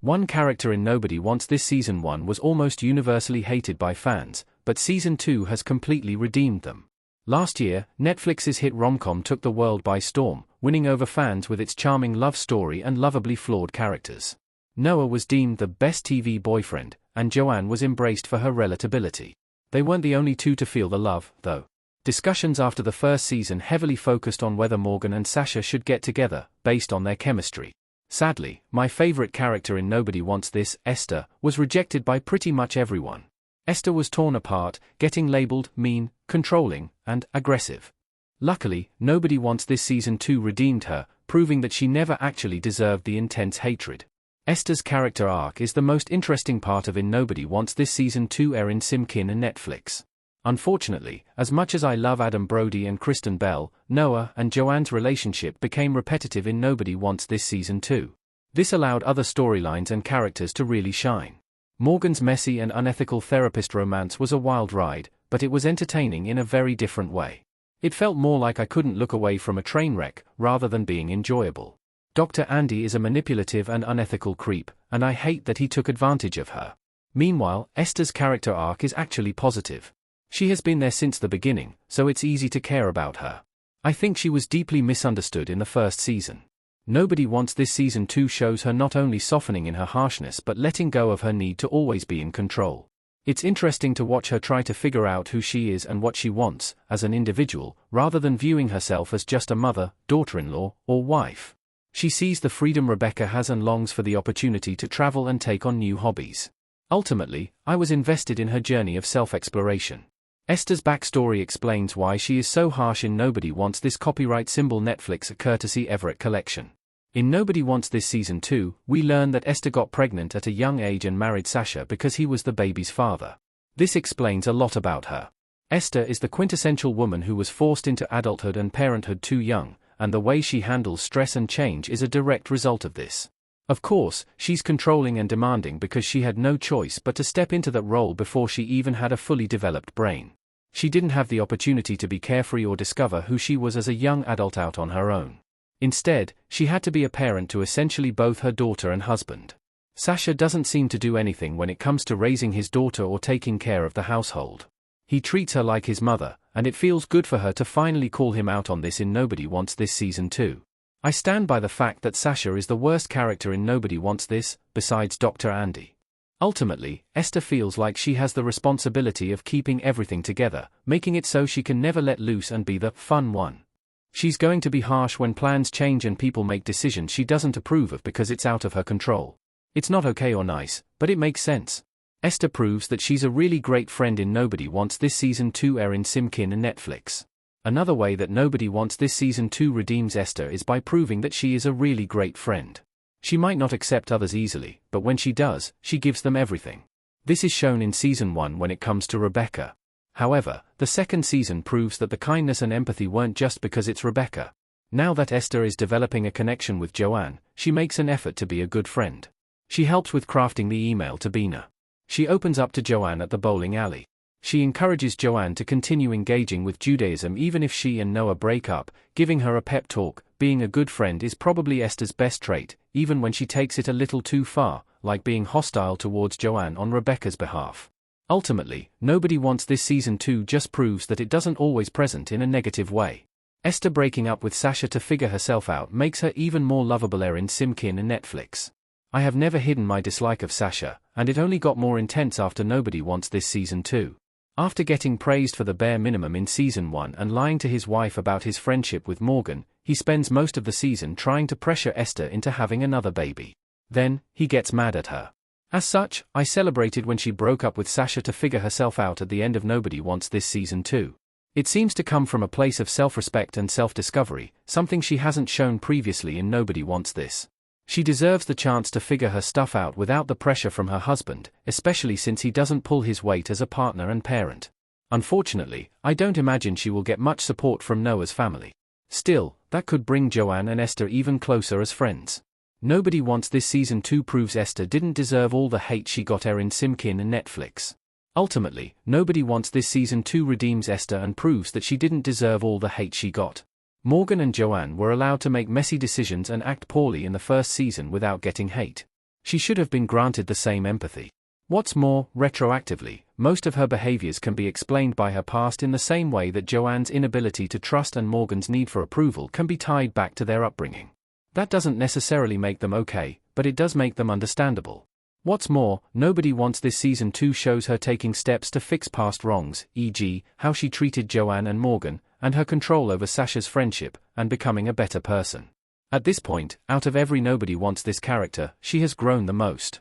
One character in Nobody Wants This Season 1 was almost universally hated by fans, but Season 2 has completely redeemed them. Last year, Netflix's hit rom-com took the world by storm, winning over fans with its charming love story and lovably flawed characters. Noah was deemed the best TV boyfriend, and Joanne was embraced for her relatability. They weren't the only two to feel the love, though. Discussions after the first season heavily focused on whether Morgan and Sasha should get together, based on their chemistry. Sadly, my favorite character in Nobody Wants This, Esther, was rejected by pretty much everyone. Esther was torn apart, getting labeled mean, controlling, and aggressive. Luckily, Nobody Wants This Season 2 redeemed her, proving that she never actually deserved the intense hatred. Esther's character arc is the most interesting part of In Nobody Wants This Season 2 Erin Simkin and Netflix. Unfortunately, as much as I love Adam Brody and Kristen Bell, Noah and Joanne's relationship became repetitive in Nobody Wants This Season 2. This allowed other storylines and characters to really shine. Morgan's messy and unethical therapist romance was a wild ride, but it was entertaining in a very different way. It felt more like I couldn't look away from a train wreck, rather than being enjoyable. Dr. Andy is a manipulative and unethical creep, and I hate that he took advantage of her. Meanwhile, Esther's character arc is actually positive. She has been there since the beginning, so it's easy to care about her. I think she was deeply misunderstood in the first season. Nobody Wants This Season 2 shows her not only softening in her harshness but letting go of her need to always be in control. It's interesting to watch her try to figure out who she is and what she wants, as an individual, rather than viewing herself as just a mother, daughter-in-law, or wife. She sees the freedom Rebecca has and longs for the opportunity to travel and take on new hobbies. Ultimately, I was invested in her journey of self-exploration. Esther's backstory explains why she is so harsh in Nobody Wants This copyright symbol Netflix courtesy Everett Collection. In Nobody Wants This Season 2, we learn that Esther got pregnant at a young age and married Sasha because he was the baby's father. This explains a lot about her. Esther is the quintessential woman who was forced into adulthood and parenthood too young, and the way she handles stress and change is a direct result of this. Of course, she's controlling and demanding because she had no choice but to step into that role before she even had a fully developed brain. She didn't have the opportunity to be carefree or discover who she was as a young adult out on her own. Instead, she had to be a parent to essentially both her daughter and husband. Sasha doesn't seem to do anything when it comes to raising his daughter or taking care of the household. He treats her like his mother, and it feels good for her to finally call him out on this in Nobody Wants This Season 2. I stand by the fact that Sasha is the worst character in Nobody Wants This, besides Dr. Andy. Ultimately, Esther feels like she has the responsibility of keeping everything together, making it so she can never let loose and be the fun one. She's going to be harsh when plans change and people make decisions she doesn't approve of because it's out of her control. It's not okay or nice, but it makes sense. Esther proves that she's a really great friend in Nobody Wants This Season 2 Erin Simkin and Netflix. Another way that Nobody Wants This Season 2 redeems Esther is by proving that she is a really great friend. She might not accept others easily, but when she does, she gives them everything. This is shown in Season 1 when it comes to Rebecca. However, the second season proves that the kindness and empathy weren't just because it's Rebecca. Now that Esther is developing a connection with Joanne, she makes an effort to be a good friend. She helps with crafting the email to Bina. She opens up to Joanne at the bowling alley. She encourages Joanne to continue engaging with Judaism even if she and Noah break up, giving her a pep talk. Being a good friend is probably Esther's best trait, even when she takes it a little too far, like being hostile towards Joanne on Rebecca's behalf. Ultimately, Nobody Wants This Season 2 just proves that it doesn't always present in a negative way. Esther breaking up with Sasha to figure herself out makes her even more lovable. Erin Simkin and Netflix. I have never hidden my dislike of Sasha, and it only got more intense after Nobody Wants This Season 2. After getting praised for the bare minimum in Season 1 and lying to his wife about his friendship with Morgan, he spends most of the season trying to pressure Esther into having another baby. Then, he gets mad at her. As such, I celebrated when she broke up with Sasha to figure herself out at the end of Nobody Wants This Season 2. It seems to come from a place of self-respect and self-discovery, something she hasn't shown previously in Nobody Wants This. She deserves the chance to figure her stuff out without the pressure from her husband, especially since he doesn't pull his weight as a partner and parent. Unfortunately, I don't imagine she will get much support from Noah's family. Still, that could bring Joanne and Esther even closer as friends. Nobody Wants This Season 2 proves Esther didn't deserve all the hate she got. Erin Simkin and Netflix. Ultimately, Nobody Wants This Season 2 redeems Esther and proves that she didn't deserve all the hate she got. Morgan and Joanne were allowed to make messy decisions and act poorly in the first season without getting hate. She should have been granted the same empathy. What's more, retroactively, most of her behaviors can be explained by her past in the same way that Joanne's inability to trust and Morgan's need for approval can be tied back to their upbringing. That doesn't necessarily make them okay, but it does make them understandable. What's more, Nobody Wants This Season 2 shows her taking steps to fix past wrongs, e.g., how she treated Joanne and Morgan, and her control over Sasha's friendship, and becoming a better person. At this point, out of every Nobody Wants This character, she has grown the most.